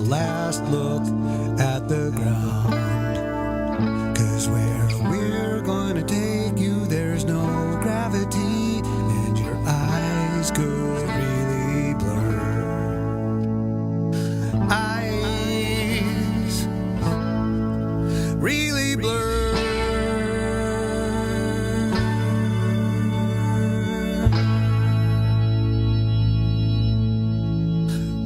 last look at the ground. 'Cause where we're gonna take you, there's no gravity, and your eyes could really blur. Eyes really blur.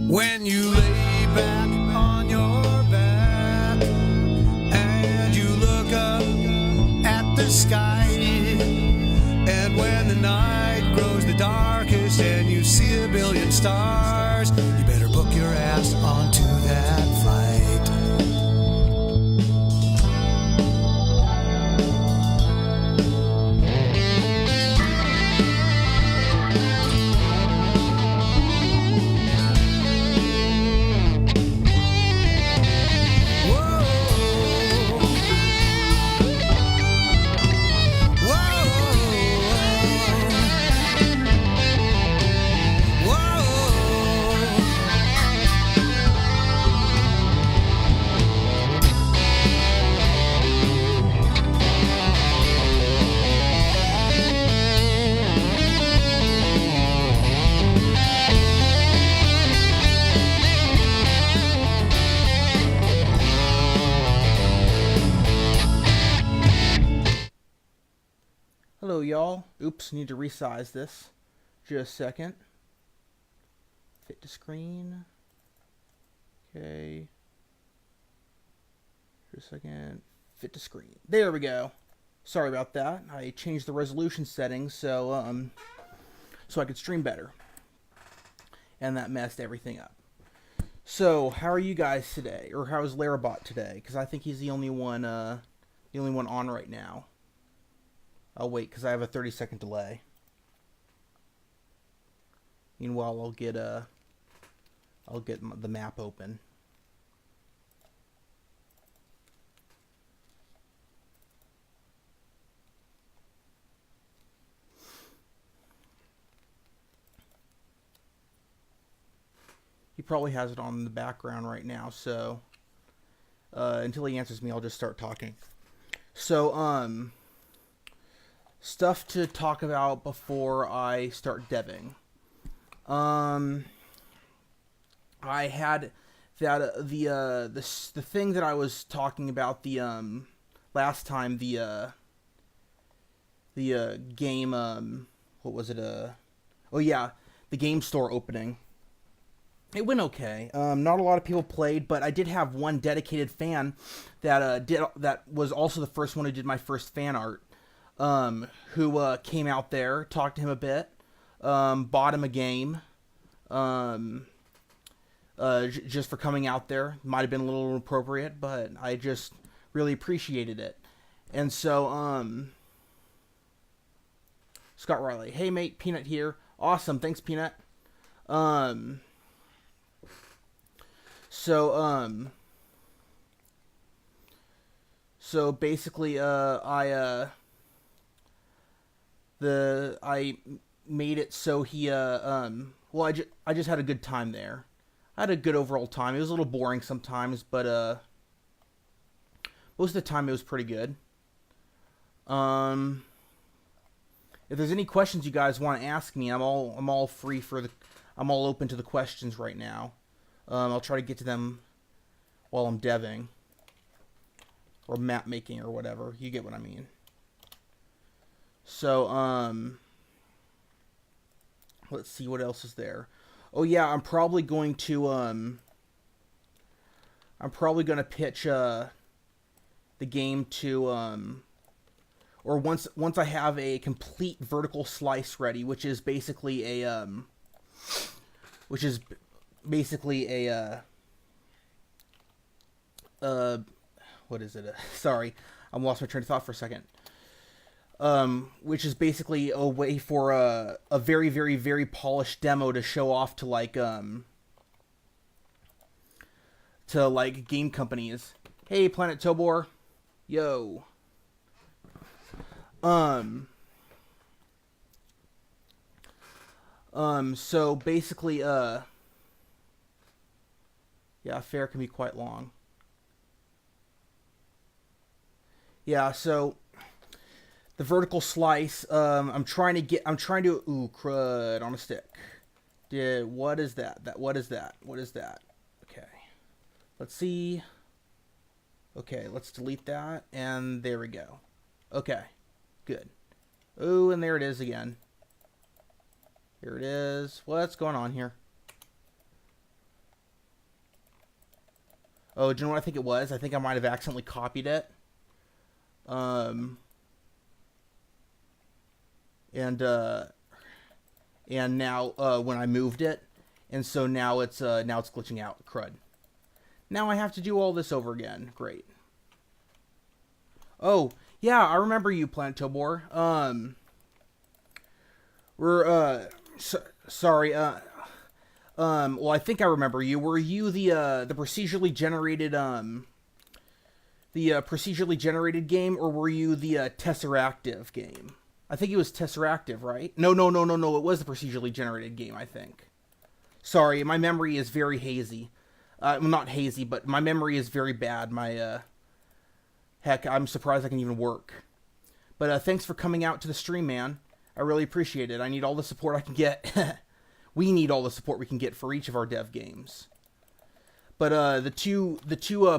When you lay back on your back and you look up at the sky, and when the night grows the darkest and you see a billion stars, you better book your ass onto that flight. Hello y'all. Oops, need to resize this. Just a second. Fit to screen. Okay. Just a second. Fit to screen. There we go. Sorry about that. I changed the resolution settings so I could stream better. And that messed everything up. So, how are you guys today? Or how is Larabot today? Because I think he's the only one on right now. I'll wait because I have a 30-second delay. Meanwhile, I'll get the map open. He probably has it on in the background right now, so until he answers me, I'll just start talking. So, stuff to talk about before I start deving. I had that the thing that I was talking about the last time, the game, what was it, oh yeah, the game store opening. It went okay. Not a lot of people played, but I did have one dedicated fan that was also the first one who did my first fan art. Who came out there, talked to him a bit, bought him a game, just for coming out there. Might have been a little inappropriate, but I just really appreciated it. And so, Scott Riley, hey mate, Peanut here. Awesome, thanks Peanut. So basically, I made it so he, well, I just had a good time there. I had a good overall time. It was a little boring sometimes, but, most of the time it was pretty good. If there's any questions you guys want to ask me, I'm all open to the questions right now. I'll try to get to them while I'm deving. Or map making or whatever. You get what I mean. So, let's see what else is there. Oh yeah, I'm probably going to pitch the game to or once I have a complete vertical slice ready, which is basically a what is it? Sorry, I lost my train of thought for a second. Which is basically a way for a very, very, very polished demo to show off to game companies. Hey, Planet Tobor, yo. So basically, Yeah, fair can be quite long. Yeah, so the vertical slice. I'm trying to. Ooh, crud on a stick. What is that? What is that? What is that? Okay, let's see. Okay, let's delete that, and there we go. Okay, good. Ooh, and there it is again. Here it is. What's going on here? Oh, do you know what I think it was? I think I might have accidentally copied it. And now when I moved it, and so now it's glitching out. Crud. Now I have to do all this over again. Great. Oh yeah, I remember you, Planet Tobor. Sorry. Well, I think I remember you. Were you the procedurally generated game, or were you the Tesseractive game? I think it was Tesseractive, right? No. It was the procedurally generated game, I think. Sorry, my memory is very hazy. Well, not hazy, but my memory is very bad. Heck, I'm surprised I can even work. But thanks for coming out to the stream, man. I really appreciate it. I need all the support I can get. We need all the support we can get for each of our dev games. But the two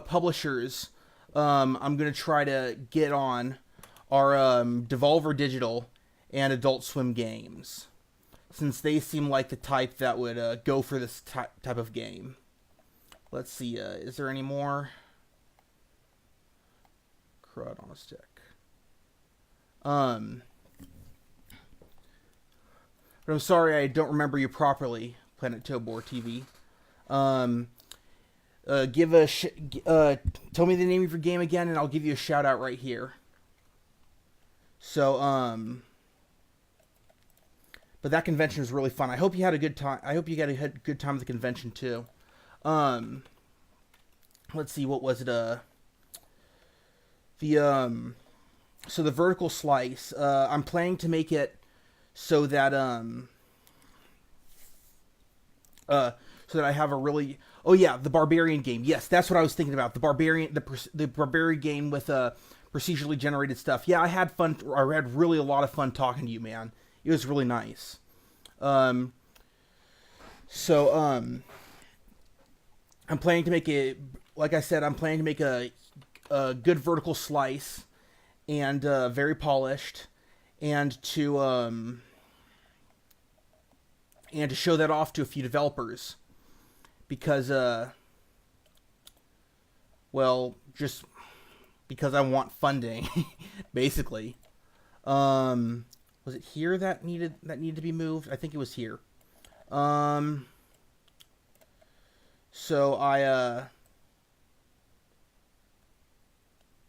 publishers I'm gonna try to get on are Devolver Digital and Adult Swim Games, since they seem like the type that would go for this type of game. Let's see, is there any more? Crud on a stick. But I'm sorry I don't remember you properly, Planet Tobor TV. Tell me the name of your game again, and I'll give you a shout out right here. So, but that convention was really fun. I hope you had a good time. I hope you had a good time at the convention too. Let's see, what was it? So the vertical slice. I'm planning to make it so that I have a really. Oh yeah, the Barbarian game. Yes, that's what I was thinking about. The Barbarian game with procedurally generated stuff. Yeah, I had fun. I had really a lot of fun talking to you, man. It was really nice. I'm planning to make a. Like I said, I'm planning to make a good vertical slice, and very polished, and to show that off to a few developers, because just because I want funding, basically. Was it here that needed to be moved? I think it was here. So I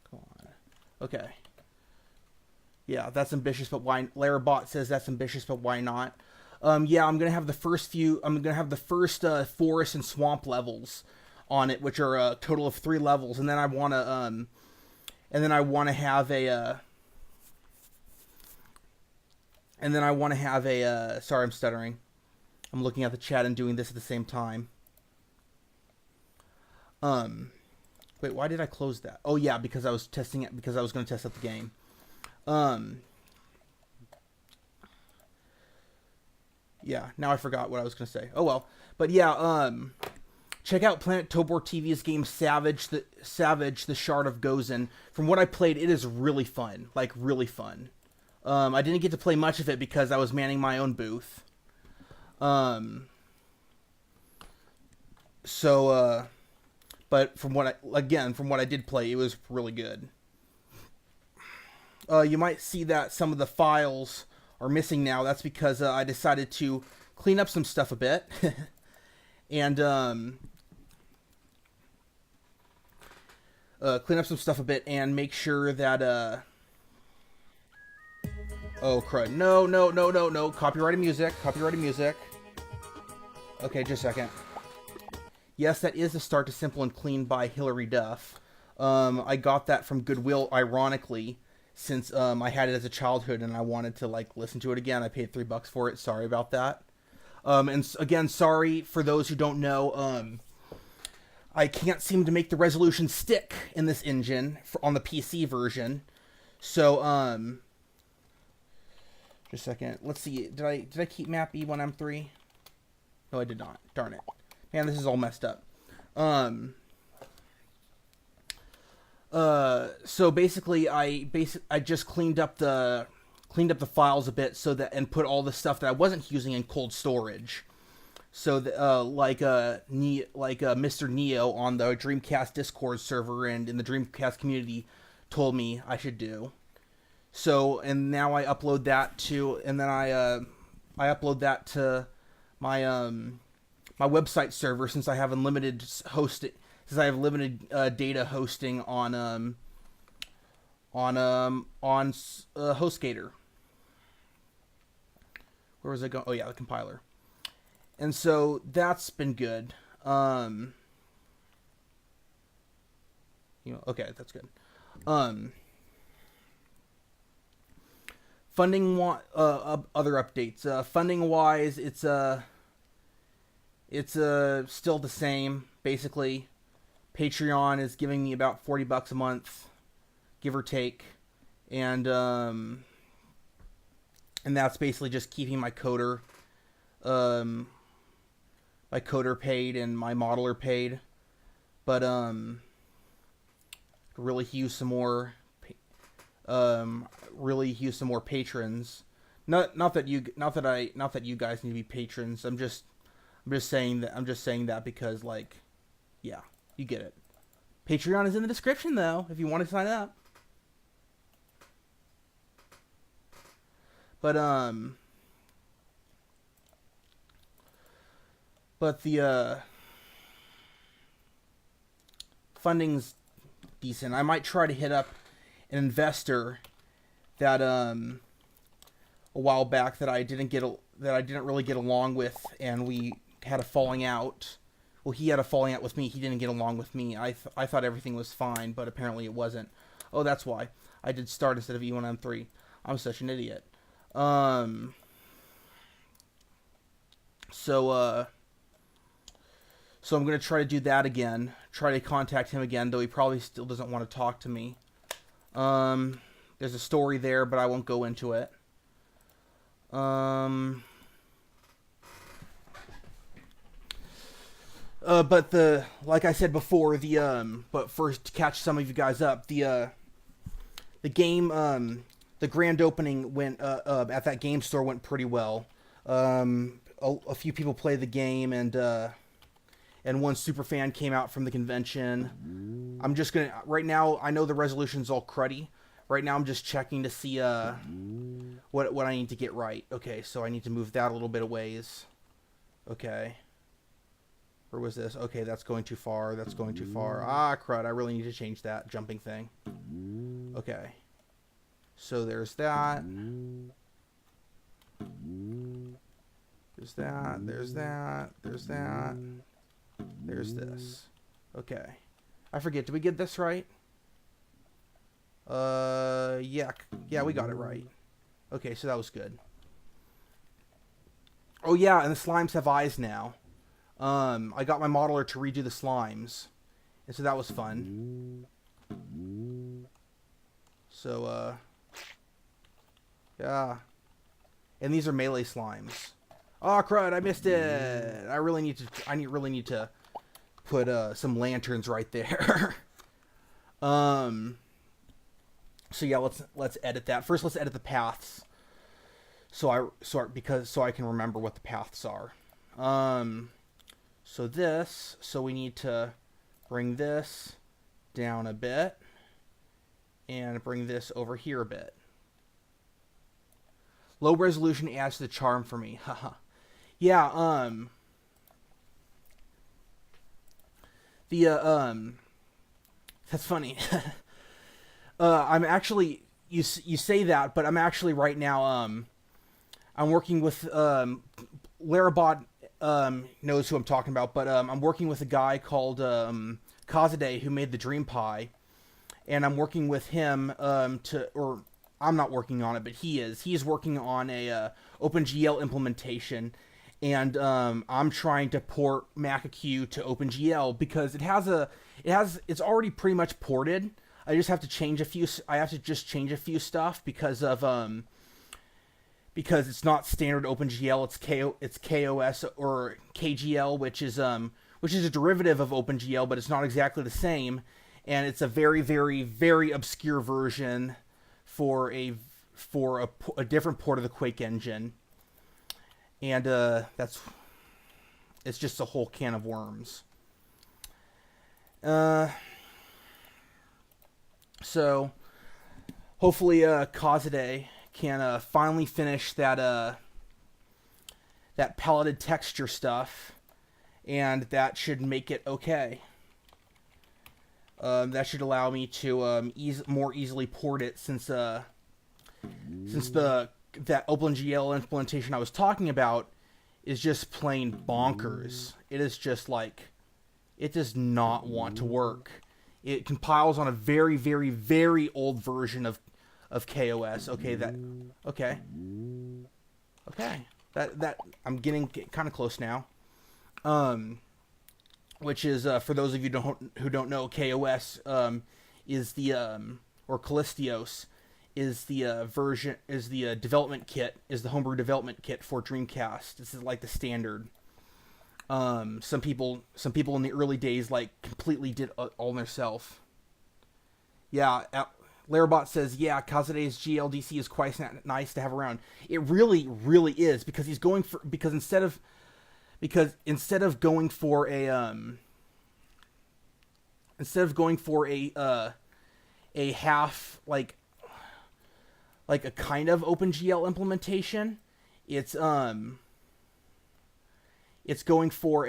come on. Okay. Yeah, that's ambitious, but why? Larabot says that's ambitious, but why not? Yeah, I'm gonna have the first forest and swamp levels on it, which are a total of 3 levels, and then I wanna have a sorry, I'm stuttering. I'm looking at the chat and doing this at the same time. Wait, why did I close that? Oh yeah, because I was testing it, because I was going to test out the game. Yeah, now I forgot what I was going to say. Oh well. But yeah, check out Planet Tobor TV's game Savage, the Shard of Gozen. From what I played, it is really fun. Like, really fun. I didn't get to play much of it because I was manning my own booth. But from what I did play, it was really good. You might see that some of the files are missing now. That's because I decided to clean up some stuff a bit. And make sure that oh crud. No. Copyrighted music. Okay, just a second. Yes, that is the Start to Simple and Clean by Hilary Duff. I got that from Goodwill, ironically, since I had it as a childhood and I wanted to listen to it again. I paid $3 for it. Sorry about that. And again, sorry for those who don't know. I can't seem to make the resolution stick in this engine on the PC version. So, just a second. Let's see. Did I keep map E1M3? No, I did not. Darn it. Man, this is all messed up. So basically, I just cleaned up the files a bit so that, and put all the stuff that I wasn't using in cold storage. So that, like Mr. Neo on the Dreamcast Discord server and in the Dreamcast community told me I should do. So, and now I upload that to, and then I upload that to my my website server since I have unlimited hosting. Since I have limited data hosting on HostGator. Where was I going? Oh yeah, the compiler. And so that's been good. Okay, that's good. Funding other updates. Funding wise, it's still the same basically. Patreon is giving me about $40 a month, give or take, and that's basically just keeping my coder paid and my modeler paid. But really use some more patrons. Not that you guys need to be patrons. I'm just saying that because, like, yeah. You get it. Patreon is in the description, though, if you want to sign up. But the funding's decent. I might try to hit up an investor that a while back that I didn't really get along with, and we had a falling out. Well, he had a falling out with me. He didn't get along with me. I thought everything was fine, but apparently it wasn't. Oh, that's why. I did start instead of E1M3. I'm such an idiot. So I'm going to try to do that again. Try to contact him again, though he probably still doesn't want to talk to me. There's a story there, but I won't go into it. But like I said before, but first to catch some of you guys up, the game, the grand opening went, at that game store went pretty well. A few people played the game, and one super fan came out from the convention. I'm just gonna, right now, I know the resolution's all cruddy. Right now I'm just checking to see, what I need to get right. Okay, so I need to move that a little bit of ways. Okay. Where was this? Okay, that's going too far. That's going too far. Ah, crud. I really need to change that jumping thing. Okay. So there's that. There's that. There's that. There's that. There's this. Okay. I forget. Did we get this right? Yeah. Yeah, we got it right. Okay, so that was good. Oh, yeah, and the slimes have eyes now. I got my modeler to redo the slimes, and so that was fun. So, yeah. And these are melee slimes. Oh, crud, I missed it! I really need to put, some lanterns right there. So yeah, let's edit that. First, let's edit the paths. So I can remember what the paths are. So we need to bring this down a bit and bring this over here a bit. Low resolution adds to the charm for me. Haha. Yeah, that's funny. I'm actually, you say that, but I'm actually right now, I'm working with, Larabot, knows who I'm talking about, but, I'm working with a guy called, Kazade, who made the Dream Pie, and I'm working with him, I'm not working on it, but he is working on a, OpenGL implementation, and I'm trying to port MacAQ to OpenGL because it's already pretty much ported. I just have to change a few. I have to just change a few stuff because it's not standard OpenGL. It's KOS or KGL, which is a derivative of OpenGL, but it's not exactly the same, and it's a very, very, very obscure version for a different port of the Quake engine, and it's just a whole can of worms. So hopefully Kazade can finally finish that paletted texture stuff, and that should make it okay. That should allow me to more easily port it, since that OpenGL implementation I was talking about is just plain bonkers. It is just like, it does not want to work. It compiles on a very, very, very old version of KOS. Okay, that I'm getting kind of close now. Which is for those of you who don't know, KOS is the or Callistios is the development kit, is the homebrew development kit for Dreamcast. This is like the standard. Some people in the early days completely did all themselves. Yeah, Larabot says, yeah, Kazade's GLDC is quite nice to have around. It really, really is, because instead of going for a half like a kind of OpenGL implementation, it's going for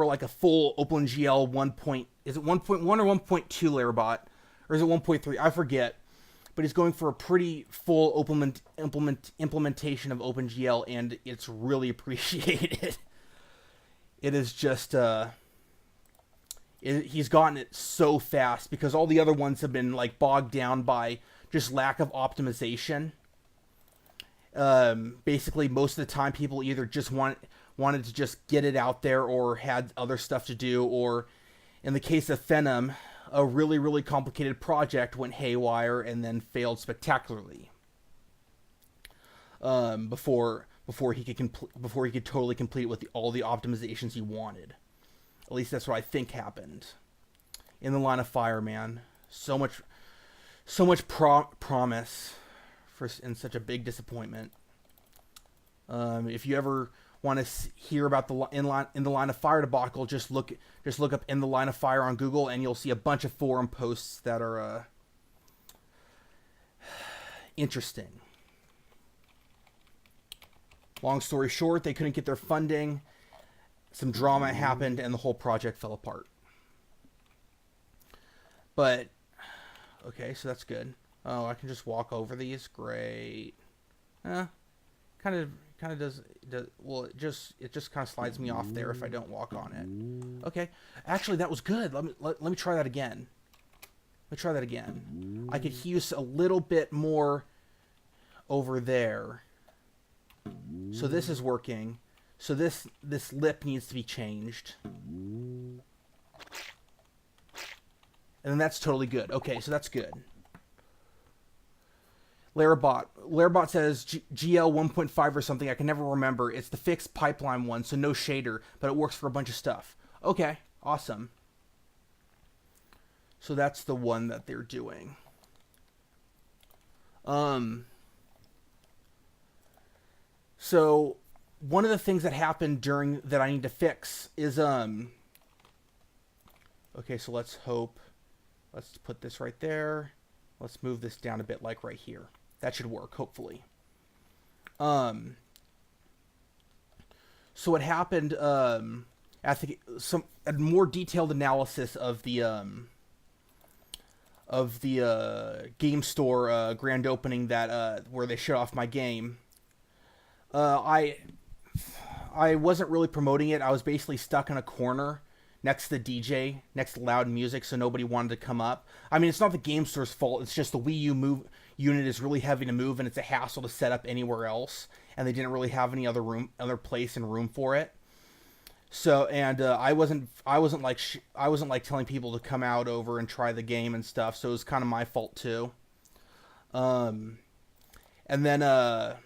like a full OpenGL 1. Is it 1.1 or 1.2, Larabot? Or is it 1.3? I forget. But he's going for a pretty full implementation of OpenGL, and it's really appreciated. It is just he's gotten it so fast, because all the other ones have been bogged down by just lack of optimization. Basically, most of the time, people either just wanted to just get it out there, or had other stuff to do, or in the case of Phenom, a really, really complicated project went haywire and then failed spectacularly. Before he could totally complete with all the optimizations he wanted. At least that's what I think happened. In the Line of Fire, man, so much promise and such a big disappointment. If you ever want to hear about in the Line of Fire debacle, just look up In the Line of Fire on Google, and you'll see a bunch of forum posts that are interesting. Long story short, they couldn't get their funding. Some drama happened, and the whole project fell apart. But okay, so that's good. Oh, I can just walk over these. Great. Kind of does. Well, it just kind of slides me off there if I don't walk on it. Okay, actually that was good. Let me try that again. Let me try that again. I could use a little bit more over there. So this is working. So this lip needs to be changed. And then that's totally good. Okay, so that's good. Larabot says GL 1.5 or something. I can never remember. It's the fixed pipeline one, so no shader, but it works for a bunch of stuff. Okay, awesome. So that's the one that they're doing. So one of the things that happened that I need to fix is okay, so let's put this right there. Let's move this down a bit, like right here. That should work, hopefully. So what happened, I think a more detailed analysis of the game store grand opening that where they shut off my game. I wasn't really promoting it. I was basically stuck in a corner next to the DJ, next to loud music, so nobody wanted to come up. I mean, it's not the game store's fault. It's just the Wii U unit is really heavy to move and it's a hassle to set up anywhere else, and they didn't really have any other place and room for it. So, and I wasn't like telling people to come out over and try the game and stuff. So it was kind of my fault too. And then I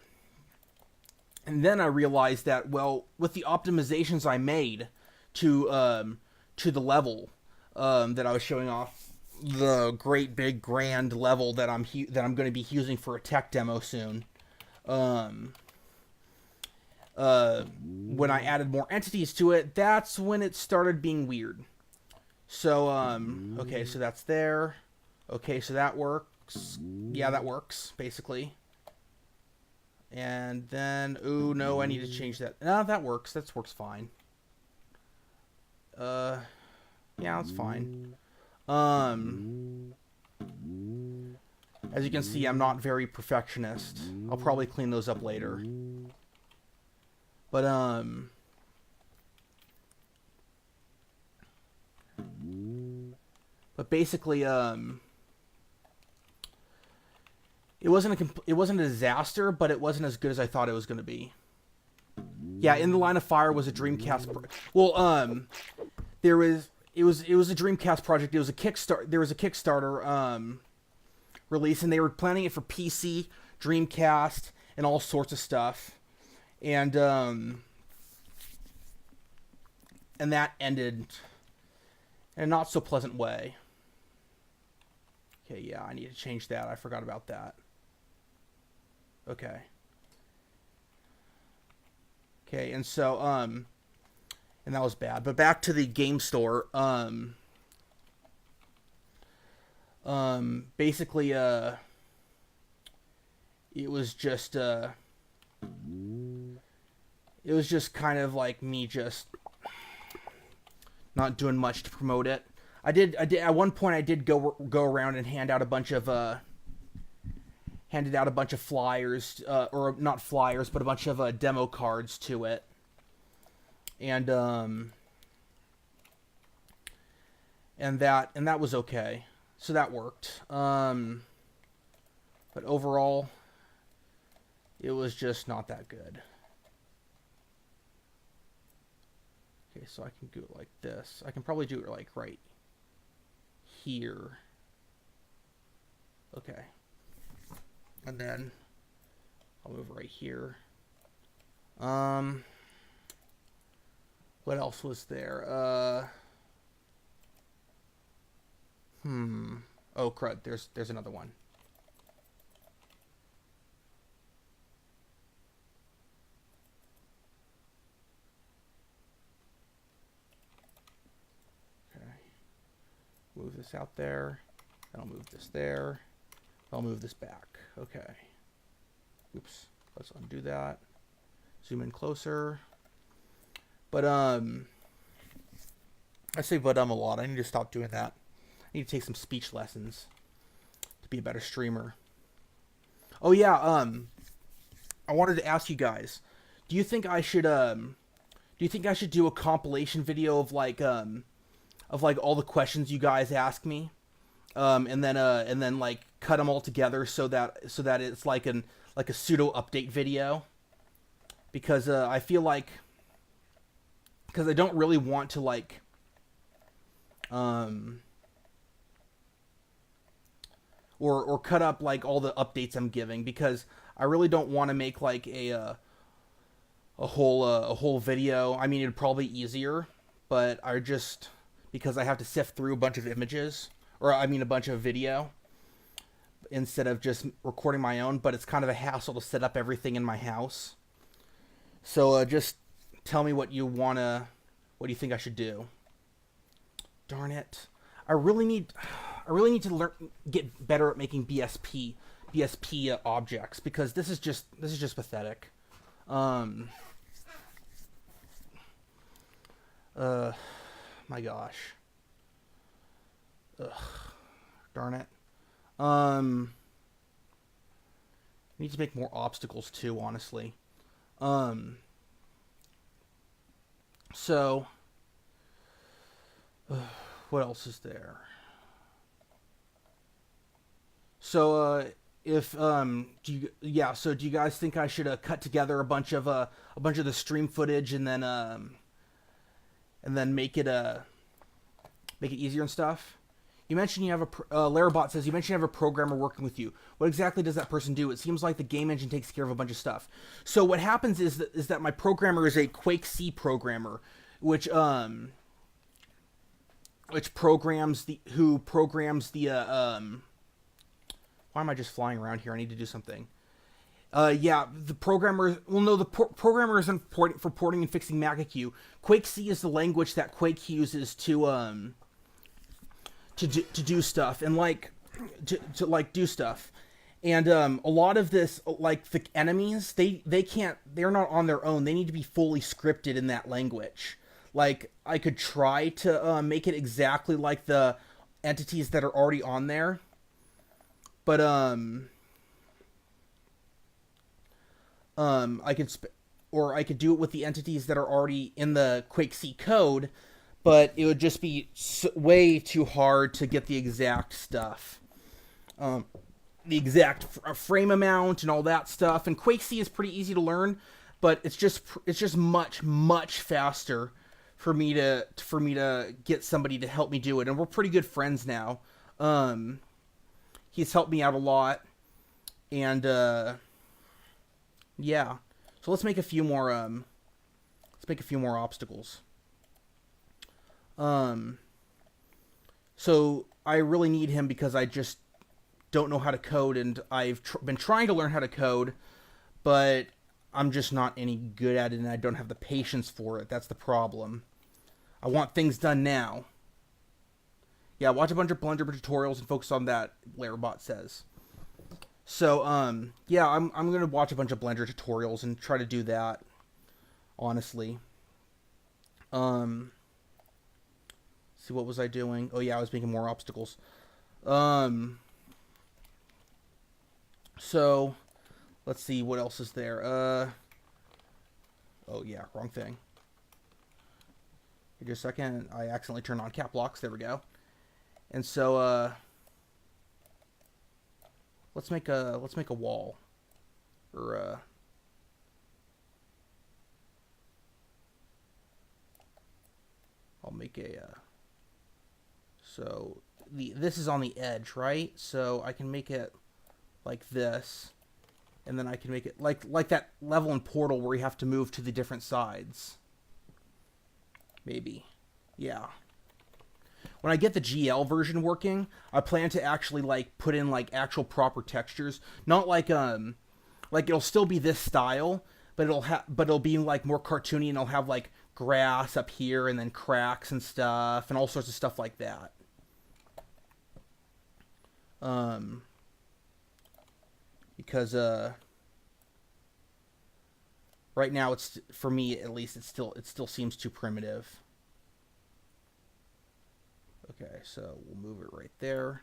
realized that, well, with the optimizations I made to the level that I was showing off, the great big grand level that I'm going to be using for a tech demo soon. When I added more entities to it, that's when it started being weird. So, okay, so that's there. Okay, so that works. Yeah, that works, basically. And then, ooh, no, I need to change that. No, that works. That works fine. Yeah, that's fine. As you can see, I'm not very perfectionist. I'll probably clean those up later. But, basically, it wasn't a disaster, but it wasn't as good as I thought it was going to be. Yeah, In the Line of Fire was a Dreamcast. It was a Dreamcast project. It was a Kickstarter. There was a Kickstarter release, and they were planning it for PC, Dreamcast, and all sorts of stuff. And that ended in a not so pleasant way. Okay, yeah, I need to change that. I forgot about that. Okay. Okay, and so, and that was bad. But back to the game store. Basically, it was just kind of like me just not doing much to promote it. I did at one point I did go around and handed out a bunch of flyers, or not flyers, but a bunch of demo cards to it. And that was okay. So that worked. But overall, it was just not that good. Okay, so I can do it like this. I can probably do it like right here. Okay. And then I'll move right here. What else was there? Oh crud, there's another one. Move this out there. Then I'll move this there. I'll move this back. Okay. Oops. Let's undo that. Zoom in closer. But I say a lot. I need to stop doing that. I need to take some speech lessons to be a better streamer. Oh yeah, I wanted to ask you guys. Do you think I should do a compilation video of like all the questions you guys ask me, and then like cut them all together so that it's like a pseudo update video, because I feel like, because I don't really want to like or cut up like all the updates I'm giving, because I really don't want to make like a whole video. I mean, it'd probably be easier, but because I have to sift through a bunch of images, or I mean a bunch of video, instead of just recording my own, but it's kind of a hassle to set up everything in my house. So just tell me what you think I should do. Darn it. I really need to get better at making BSP objects, because this is just pathetic. My gosh. Ugh. Darn it. Need to make more obstacles too, honestly. So what else is there? So if so do you guys think I should cut together a bunch of the stream footage and then make it easier and stuff? You mentioned you have Larabot says you mentioned you have a programmer working with you. What exactly does that person do? It seems like the game engine takes care of a bunch of stuff. So what happens is that my programmer is a Quake C programmer, which programs the why am I just flying around here? I need to do something. The programmer. Well, no, the programmer isn't important for porting and fixing MacaQ. Quake C is the language that Quake uses to do stuff and to do stuff. And a lot of this, like the enemies, they're not on their own. They need to be fully scripted in that language. Like I could try to make it exactly like the entities that are already on there, but I could do it with the entities that are already in the Quake C code, but it would just be way too hard to get the exact stuff, the exact frame amount and all that stuff. And Quake C is pretty easy to learn, but it's just much faster for me to get somebody to help me do it. And we're pretty good friends now. He's helped me out a lot, and yeah. So let's make a few more obstacles. So I really need him because I just don't know how to code, and I've been trying to learn how to code, but I'm just not any good at it, and I don't have the patience for it. That's the problem. I want things done now. Yeah, watch a bunch of Blender tutorials and focus on that, Larabot says. So, yeah, I'm going to watch a bunch of Blender tutorials and try to do that, honestly. See, what was I doing? Oh, yeah, I was making more obstacles. So, let's see, what else is there? Oh, yeah, wrong thing. Here, just a second. I accidentally turned on cap locks. There we go. And so, let's make a wall, or I'll make a so this is on the edge, right? So I can make it like this, and then I can make it like that level in Portal where you have to move to the different sides. Maybe, yeah. When I get the GL version working, I plan to actually put in actual proper textures. Not like it'll still be this style, but it'll be more cartoony, and it'll have grass up here and then cracks and stuff and all sorts of stuff like that. Because right now for me at least it still seems too primitive. Okay, so we'll move it right there.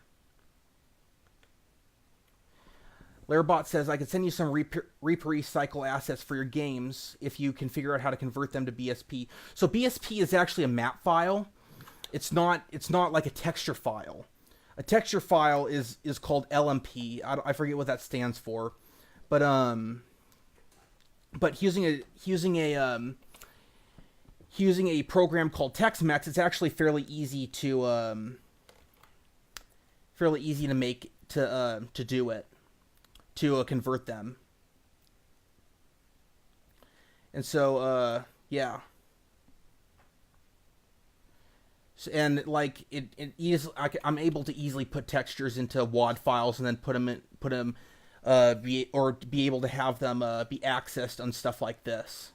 Larabot says, I could send you some Reaper Recycle assets for your games if you can figure out how to convert them to BSP. So BSP is actually a map file. It's not like a texture file. A texture file is called LMP. I forget what that stands for. But using a program called TextMex, it's actually fairly easy to make to do it, to convert them. And so yeah. And I'm able to easily put textures into WAD files and then be able to have them be accessed on stuff like this.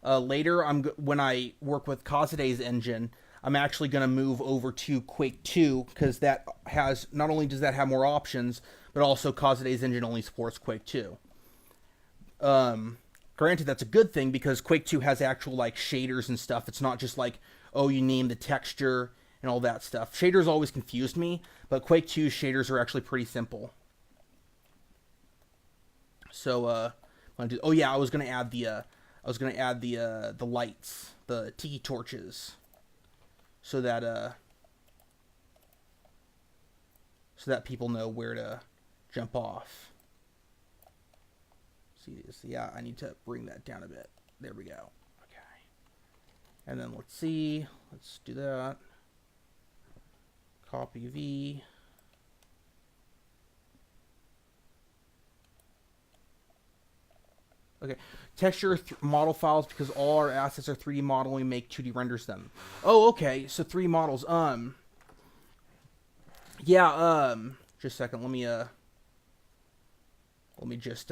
Later, when I work with Kazade's engine, I'm actually going to move over to Quake 2 because that has not only does that have more options, but also Kazade's engine only supports Quake 2. Granted, that's a good thing because Quake 2 has actual shaders and stuff. It's not just you name the texture and all that stuff. Shaders always confused me, but Quake 2's shaders are actually pretty simple. So, I was gonna add the lights, the tiki torches, so that people know where to jump off. See this? Yeah, I need to bring that down a bit. There we go. Okay. And then let's see. Let's do that. Copy V. Okay, texture model files, because all our assets are 3D model, we make 2D renders them. Oh, okay, so 3 models. Yeah, just a second, let me just,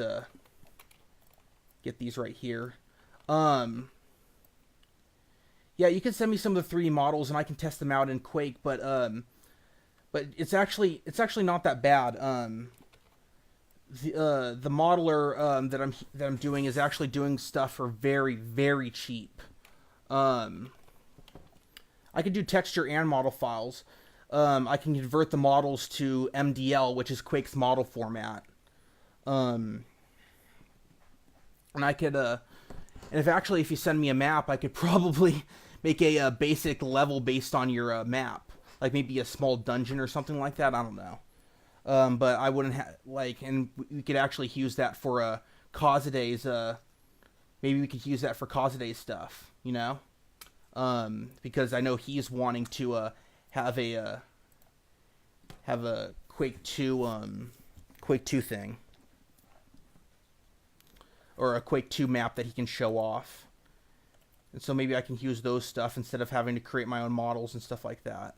get these right here. Yeah, you can send me some of the 3D models, and I can test them out in Quake, but it's actually not that bad. The modeler that I'm doing is actually doing stuff for very, very cheap. I can do texture and model files. I can convert the models to MDL, which is Quake's model format. And I could, and if you send me a map, I could probably make a basic level based on your map, like maybe a small dungeon or something like that. I don't know. But I wouldn't have, like, and we could actually use that for Causaday's, maybe we could use that for Causaday's stuff, you know? Because I know he's wanting to have a Quake 2 thing, or a Quake 2 map that he can show off. And so maybe I can use those stuff instead of having to create my own models and stuff like that.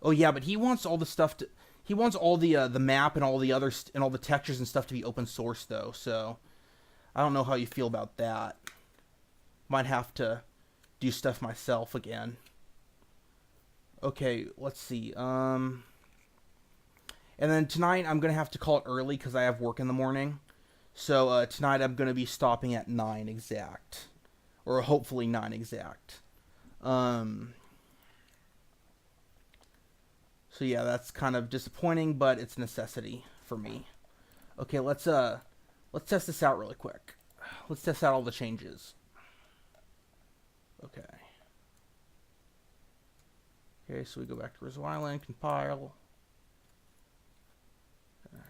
Oh yeah, but he wants all the stuff to... He wants all the map and all the and all the textures and stuff to be open source, though. So I don't know how you feel about that. Might have to do stuff myself again. Okay, let's see. And then tonight I'm gonna have to call it early because I have work in the morning. So tonight I'm gonna be stopping at 9 exact, or hopefully 9 exact. So yeah, that's kind of disappointing, but it's a necessity for me. Okay, let's test this out really quick. Let's test out all the changes. Okay. Okay, so we go back to Rizzo Island, compile. Okay.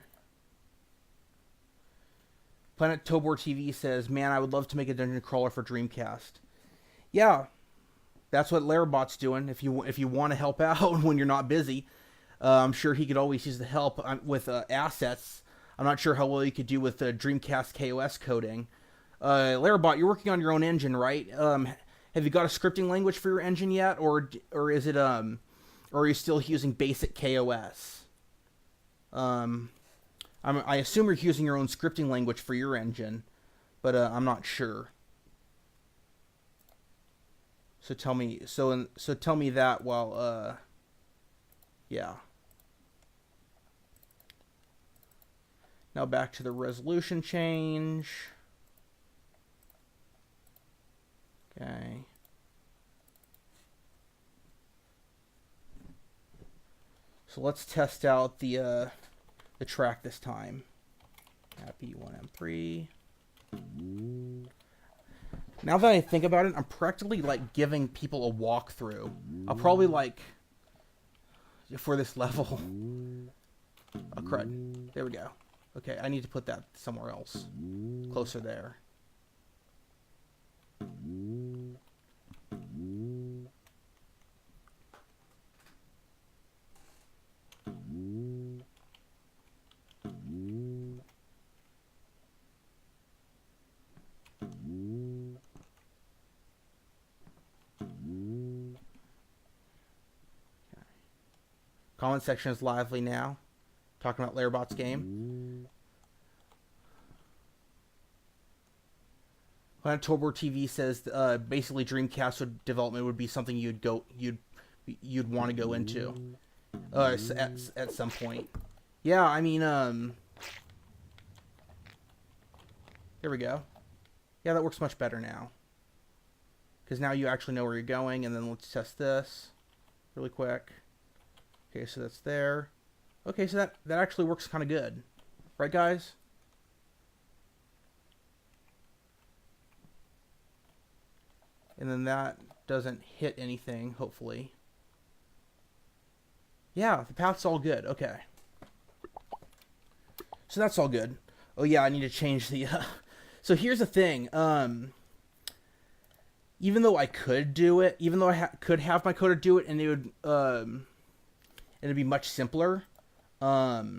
Planet Tobor TV says, "Man, I would love to make a dungeon crawler for Dreamcast." Yeah. That's what Larabot's doing. If you want to help out when you're not busy, I'm sure he could always use the help with assets. I'm not sure how well you could do with Dreamcast KOS coding. Larabot, you're working on your own engine, right? Have you got a scripting language for your engine yet, or is it or are you still using basic KOS? I assume you're using your own scripting language for your engine, but I'm not sure. So tell me, so tell me that while, yeah. Now back to the resolution change. Okay. So let's test out the track this time. Happy 1M3. Now that I think about it, I'm practically like giving people a walkthrough. I'll probably like, for this level. Oh crud. There we go. Okay, I need to put that somewhere else. Closer there. Comment section is lively now. Talking about Larabot's game. Planet Tobor TV says basically Dreamcast development would be something you'd want to go into at some point. Yeah, I mean there we go. Yeah, that works much better now. Because now you actually know where you're going, and then let's test this really quick. Okay, so that's there. Okay, so that actually works kind of good. Right, guys? And then that doesn't hit anything, hopefully. Yeah, the path's all good. Okay. So that's all good. Oh yeah, I need to change the. So here's the thing. Even though I could do it, even though I could have my coder do it, and it would it'd be much simpler. I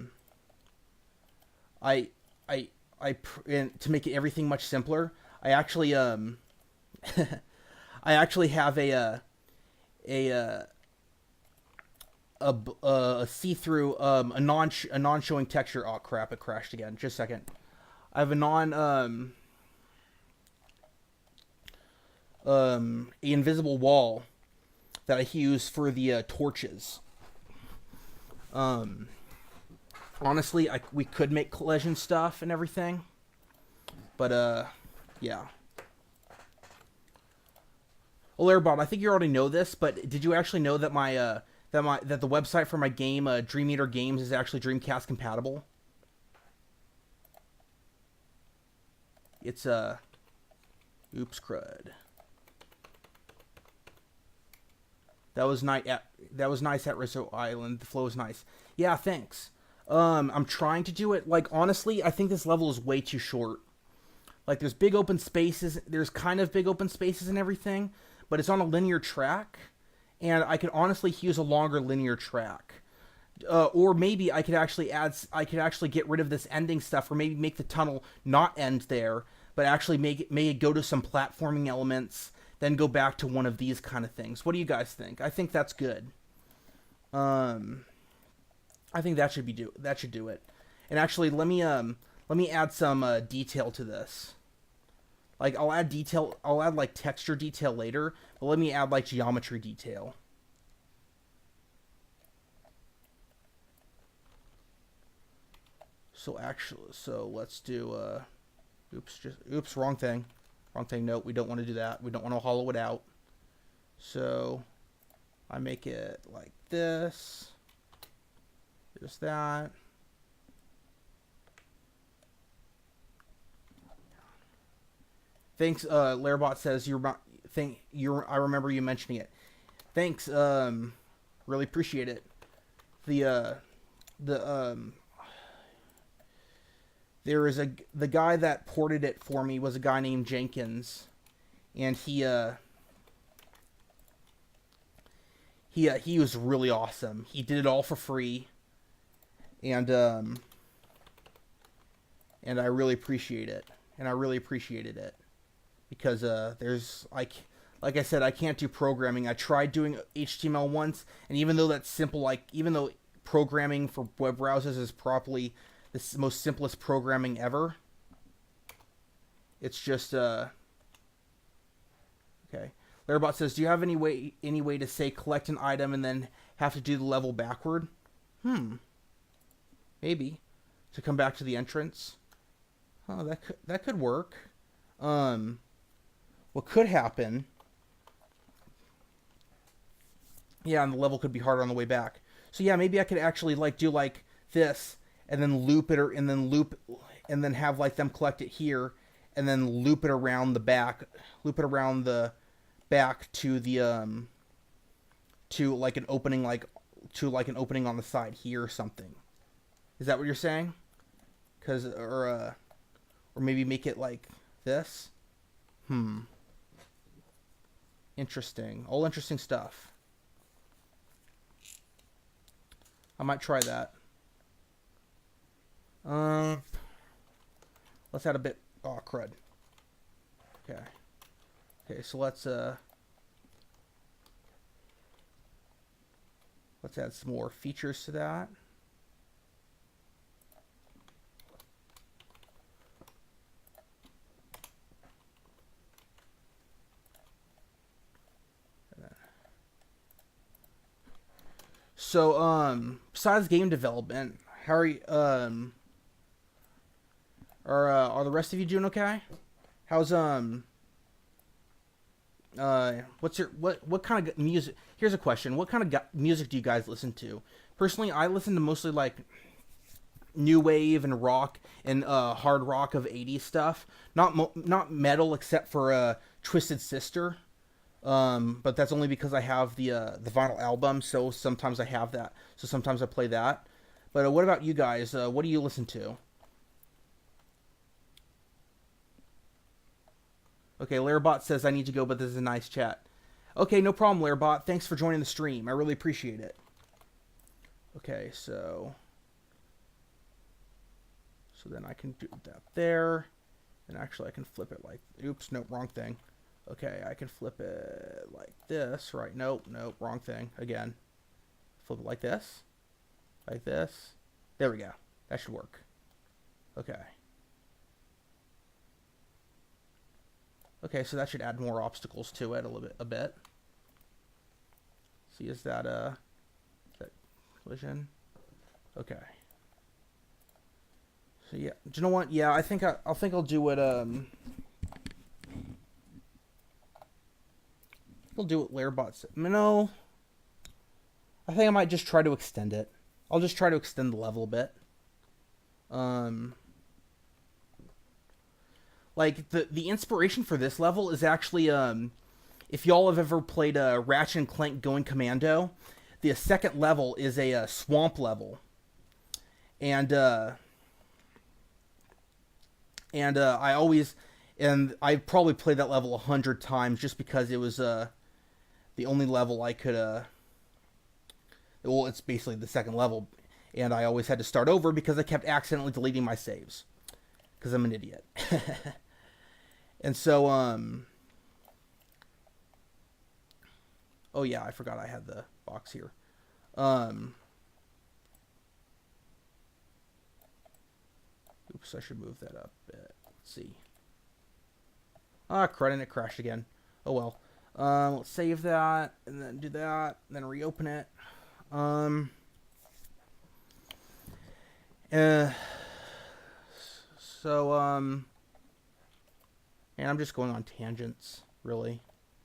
and to make everything much simpler, I actually I actually have a see-through a non-showing texture. Oh crap! It crashed again. Just a second. I have a invisible wall that I use for the torches. Honestly, we could make collision stuff and everything, but yeah. Well, Airbot, I think you already know this, but did you actually know that that the website for my game, Dream Eater Games, is actually Dreamcast compatible? It's oops crud. That was nice at Rizzo Island. The flow is nice. Yeah, thanks. I'm trying to do it. Like, honestly, I think this level is way too short. Like, there's big open spaces. There's kind of big open spaces and everything, but it's on a linear track, and I could honestly use a longer linear track. Or maybe I could actually get rid of this ending stuff, or maybe make the tunnel not end there, but actually make it go to some platforming elements, then go back to one of these kind of things. What do you guys think? I think that's good. I think that should do it. And actually, let me add some detail to this. Like, I'll add like texture detail later, but let me add like geometry detail. So let's do oops, wrong thing. Nope, we don't want to do that. We don't want to hollow it out. So I make it like this. Just that. Thanks, Lairbot says I remember you mentioning it. Thanks, really appreciate it. The guy that ported it for me was a guy named Jenkins, and he was really awesome. He did it all for free, and I really appreciate it. And I really appreciated it because there's like I said, I can't do programming. I tried doing HTML once, and even though that's simple, even though programming for web browsers is probably the most simplest programming ever, it's just okay. Lairbot says, do you have any way to say collect an item and then have to do the level backward? Maybe to come back to the entrance. Oh, that could work. What could happen? Yeah, and the level could be harder on the way back. So yeah, maybe I could actually do like this, and then loop it, and then have like them collect it here, and then loop it around the back, to the to like an opening, on the side here or something. Is that what you're saying? Or maybe make it like this. Interesting. All interesting stuff. I might try that. Let's add a bit. Oh, crud. Okay. So let's add some more features to that. So, besides game development, how are you, are the rest of you doing okay? How's, what kind of music, here's a question, what kind of music do you guys listen to? Personally, I listen to mostly, like, new wave and rock and, hard rock of 80s stuff. Not metal, except for, Twisted Sister. But that's only because I have the vinyl album, so sometimes I have that. So sometimes I play that. But what about you guys? What do you listen to? Okay, Lairbot says I need to go, but this is a nice chat. Okay, no problem, Lairbot. Thanks for joining the stream. I really appreciate it. Okay, so then I can do that there. And actually I can flip it like, oops, nope, wrong thing. Okay, I can flip it like this, right? Nope, wrong thing. Again. Flip it like this. Like this. There we go. That should work. Okay. Okay, so that should add more obstacles to it a bit. See, is that collision? Okay. So yeah, do you know what? Yeah, I think I'll do it. I'll do what Lairbot said. No, I think I might just try to extend it. I'll just try to extend the level a bit. Like the inspiration for this level is actually if y'all have ever played Ratchet and Clank Going Commando, the second level is a swamp level, and I probably played that level 100 times just because it was the only level I could well, it's basically the second level, and I always had to start over because I kept accidentally deleting my saves because I'm an idiot. And so oh yeah, I forgot I had the box here. Oops, I should move that up a bit. Let's see. Ah, crud, and it crashed again. Oh well. Let's save that, and then do that, and then reopen it. And I'm just going on tangents, really.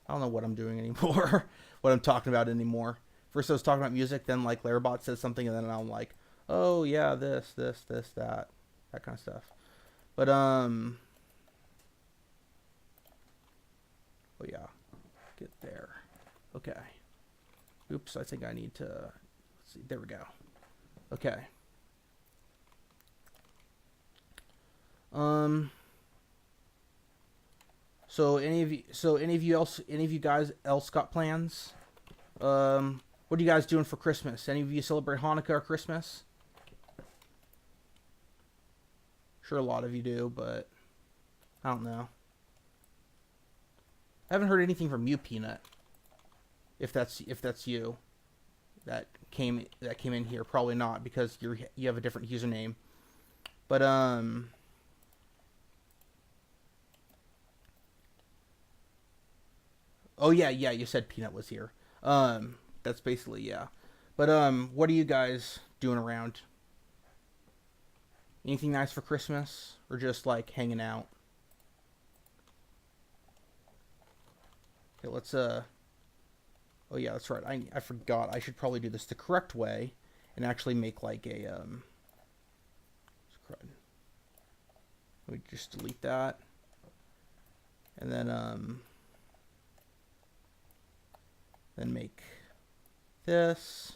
I don't know what I'm doing anymore, what I'm talking about anymore. First I was talking about music, then like Lairbot says something, and then I'm like, oh yeah, this, that kind of stuff. But oh yeah, get there. Okay. Oops, I think I need to, let's see, there we go. Okay. So any of you guys else got plans? What are you guys doing for Christmas? Any of you celebrate Hanukkah or Christmas? Sure, a lot of you do, but I don't know. I haven't heard anything from you, Peanut. If that's you that came in here, probably not because you have a different username. But oh yeah, you said Peanut was here. That's basically, yeah. But what are you guys doing around? Anything nice for Christmas, or just like hanging out? Okay, let's oh yeah, that's right. I forgot. I should probably do this the correct way and actually make like a let me just delete that. And then make this.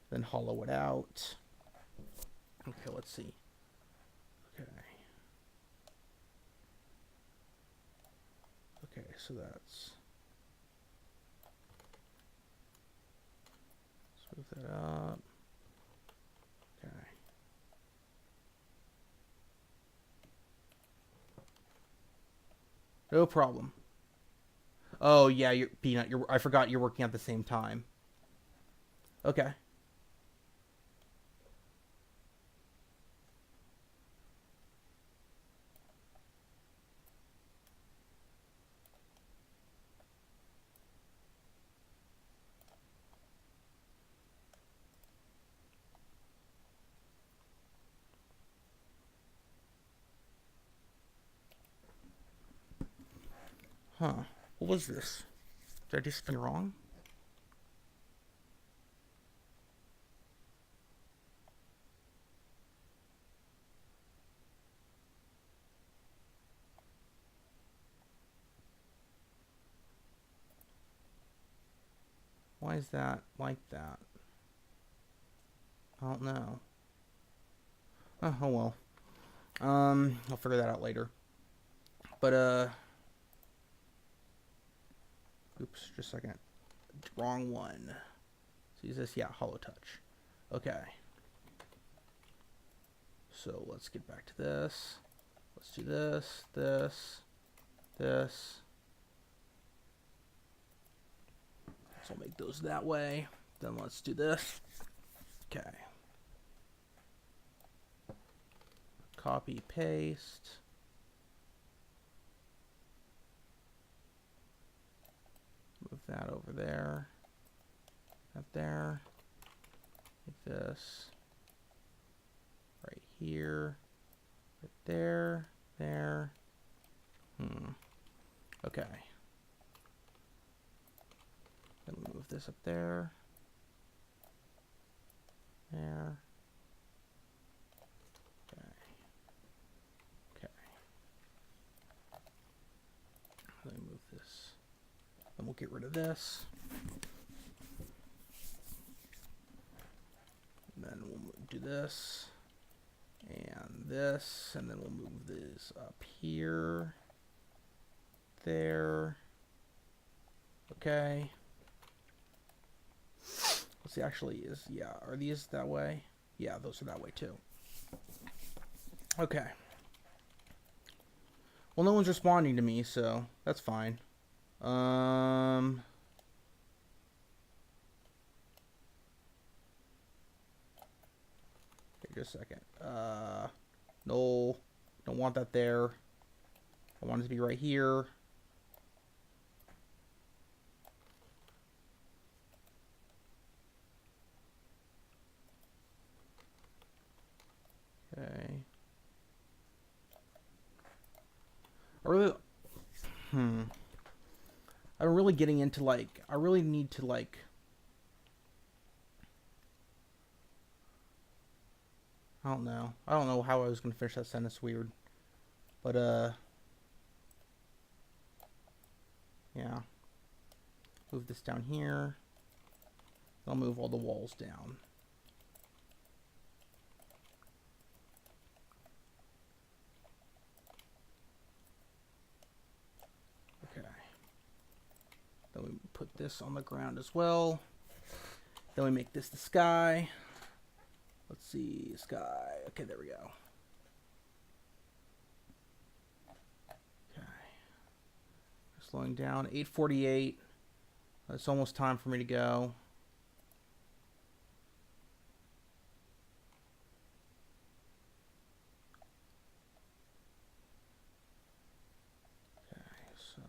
Then hollow it out. Okay, let's see. Okay. Okay, so that's... Let's move that up. Okay. No problem. Oh, yeah, Peanut, I forgot you're working at the same time. Okay. Huh. What was this? Did I do something wrong? Why is that like that? I don't know. Oh well. I'll figure that out later. But, oops, just a second. Wrong one. See this? Yeah, hollow touch. Okay. So let's get back to this. Let's do this, this, this. So I'll make those that way. Then let's do this. Okay. Copy, paste. Move that over there. That there. Like this. Right here. Right there. There. Okay. Then we move this up there. There. Okay. Okay. Let me move this. Then we'll get rid of this. And then we'll do this. And this. And then we'll move this up here. There. Okay. Let's see, actually is, yeah, are these that way? Yeah, those are that way too. Okay. Well, no one's responding to me, so that's fine. Okay, just a second. No, don't want that there. I want it to be right here. Okay. I'm really getting into, like, I really need to, like, I don't know. I don't know how I was going to finish that sentence weird. But, yeah. Move this down here. I'll move all the walls down. Okay. Then we put this on the ground as well. Then we make this the sky. Let's see, sky. Okay, there we go. Okay. Slowing down, 8:48. It's almost time for me to go. Okay, so.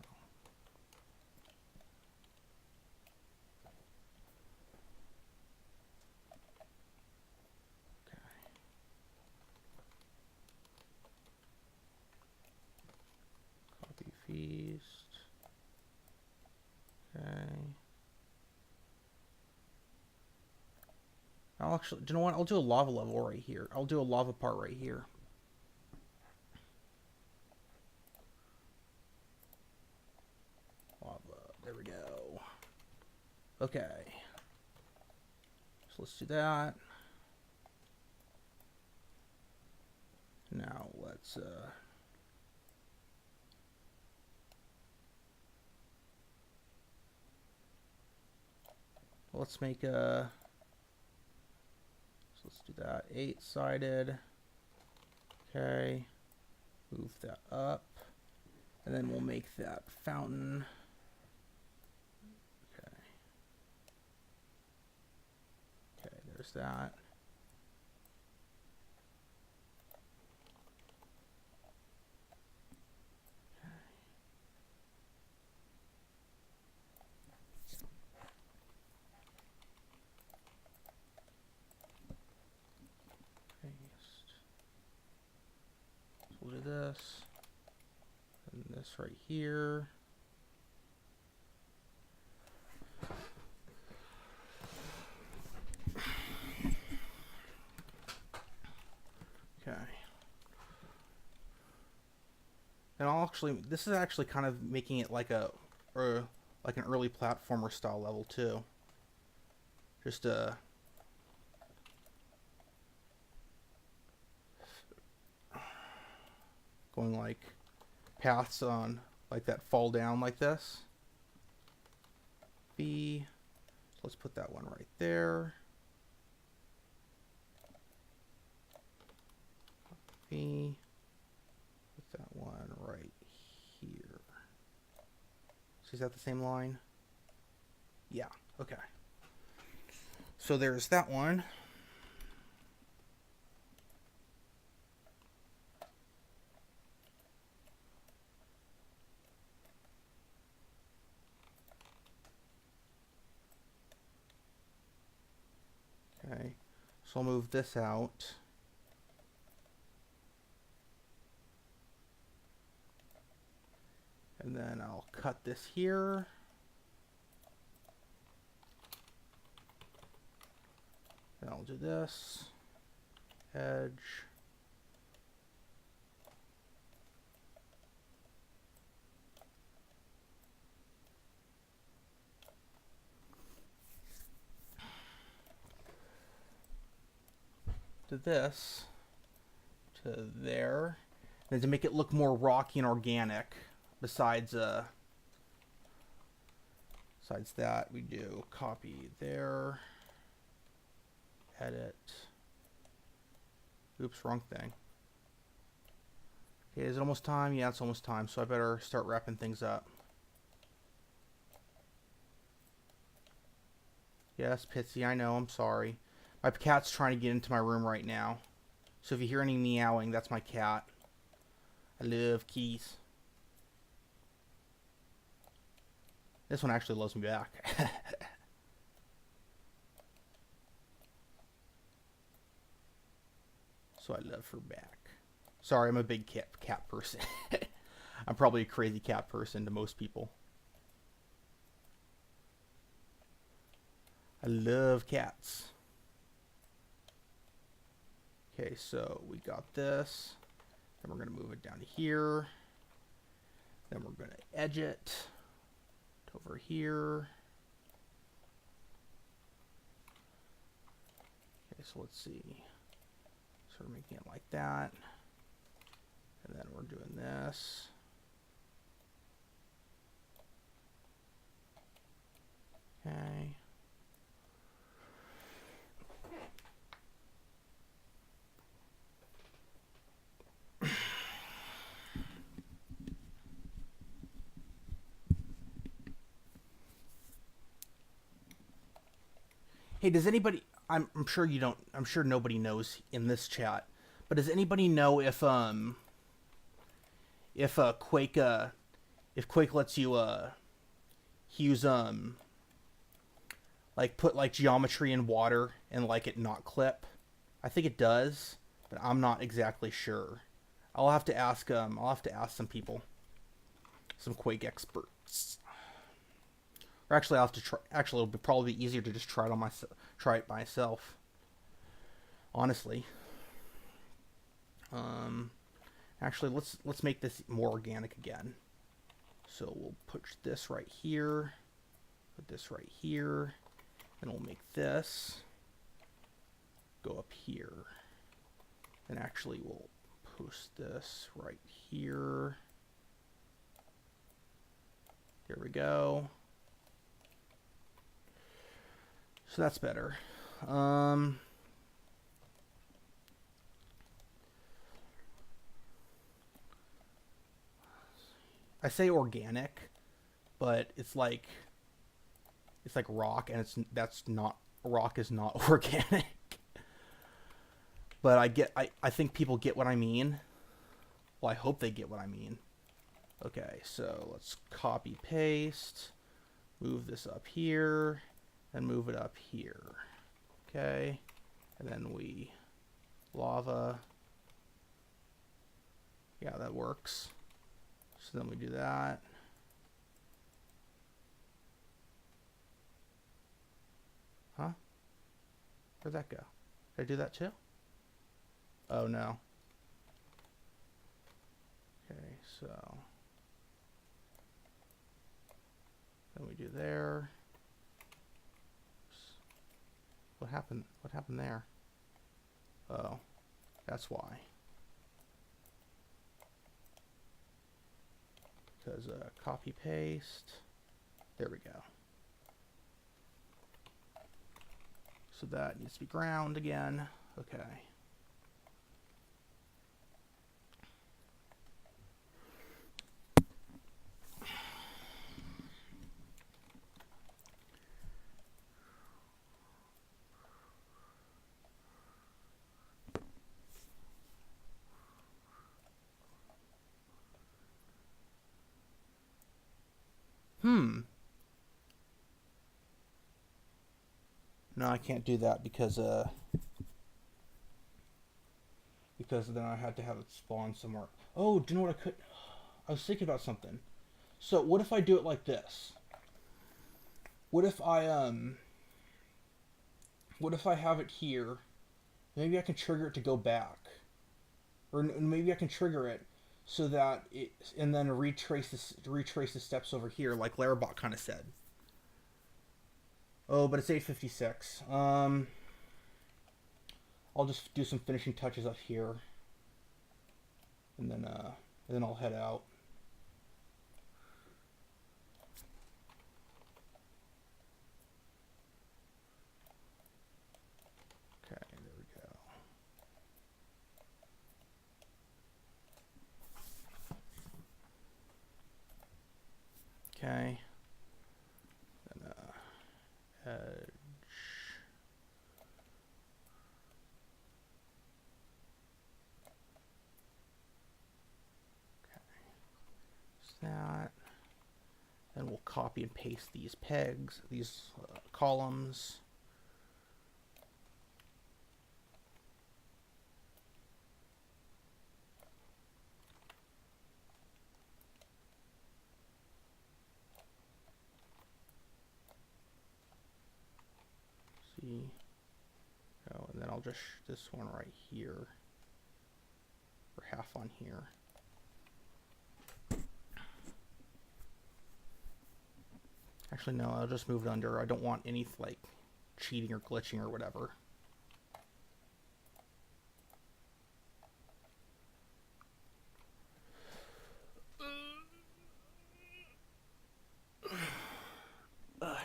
Okay. Copy feast. Okay. I'll actually, do you know what? I'll do a lava level right here. I'll do a lava part right here. Lava. There we go. Okay. So let's do that. Now let's make a, so let's do that, 8-sided. Okay, move that up, and then we'll make that fountain. Okay. Okay, there's that. We'll do this, and this right here. Okay. And I'll actually, this is actually kind of making it like a, or like an early platformer style level too. Just going like paths on like that fall down like this. B. So let's put that one right there. B. Put that one right here. So is that the same line? Yeah, okay. So there's that one. Okay, so I'll move this out. And then I'll cut this here. Then I'll do this. Edge. To this. To there. And to make it look more rocky and organic, besides that, we do copy there. Edit. Oops, wrong thing. Okay, is it almost time? Yeah, it's almost time, so I better start wrapping things up. Yes, Pitsy, I know, I'm sorry. My cat's trying to get into my room right now. So if you hear any meowing, that's my cat. I love keys. This one actually loves me back. So I love her back. Sorry, I'm a big cat person. I'm probably a crazy cat person to most people. I love cats. Okay, so we got this. Then we're going to move it down to here. Then we're going to edge it over here. Okay, so let's see. So we're making it like that. And then we're doing this. Okay. Hey, does anybody? I'm sure you don't. I'm sure nobody knows in this chat. But does anybody know if Quake if Quake lets you use like put like geometry in water and like it not clip? I think it does, but I'm not exactly sure. I'll have to ask some people, some Quake experts. Or actually, I'll have to try. Actually, it'll probably be easier to just try it myself. Honestly. Actually, let's make this more organic again. So we'll put this right here. Put this right here. And we'll make this go up here. And actually, we'll post this right here. There we go. So that's better. I say organic, but it's like rock, and that's not rock is not organic. But I think people get what I mean. Well, I hope they get what I mean. Okay, so let's copy paste, move this up here, and move it up here. Okay, and then we lava. Yeah, that works. So then we do that. Huh? Where'd that go? Did I do that too? Oh no. Okay, so then we do there. Oops. What happened? What happened there? Oh, that's why. says copy paste. There we go. So that needs to be ground again. Okay. No, I can't do that because then I had to have it spawn somewhere. Oh, do you know what I could? I was thinking about something. So what if I do it like this? What if I have it here? Maybe I can trigger it to go back, or maybe I can trigger it so that it, and then retrace the steps over here, like Larabot kind of said. Oh, but it's 8:56. I'll just do some finishing touches up here, and then I'll head out. Okay, there we go. Okay. Then edge. That. Then we'll copy and paste these pegs, these columns. See. Oh, and then I'll just this one right here, or half on here. Actually, no, I'll just move it under. I don't want any, like, cheating or glitching or whatever.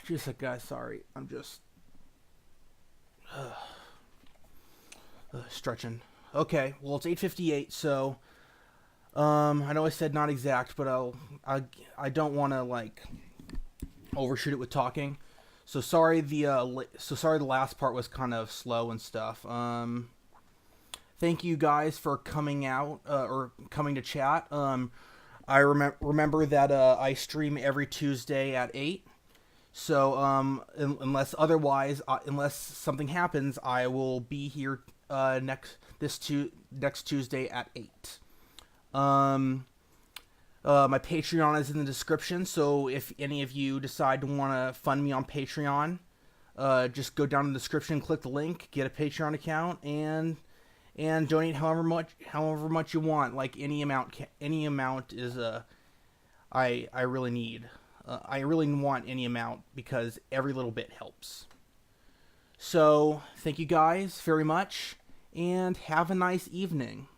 Just a guys, sorry. I'm just stretching. Okay, well, it's 8:58, so I know I said not exact, but I don't want to, like, overshoot it with talking, so sorry the last part was kind of slow and stuff. Thank you guys for coming out or coming to chat. I remember that I stream every Tuesday at 8, so unless something happens, I will be here next Tuesday at 8. My Patreon is in the description, so if any of you decide to want to fund me on Patreon, just go down in the description, click the link, get a Patreon account, and donate however much you want. Like any amount is I really need. I really want any amount because every little bit helps. So thank you guys very much, and have a nice evening.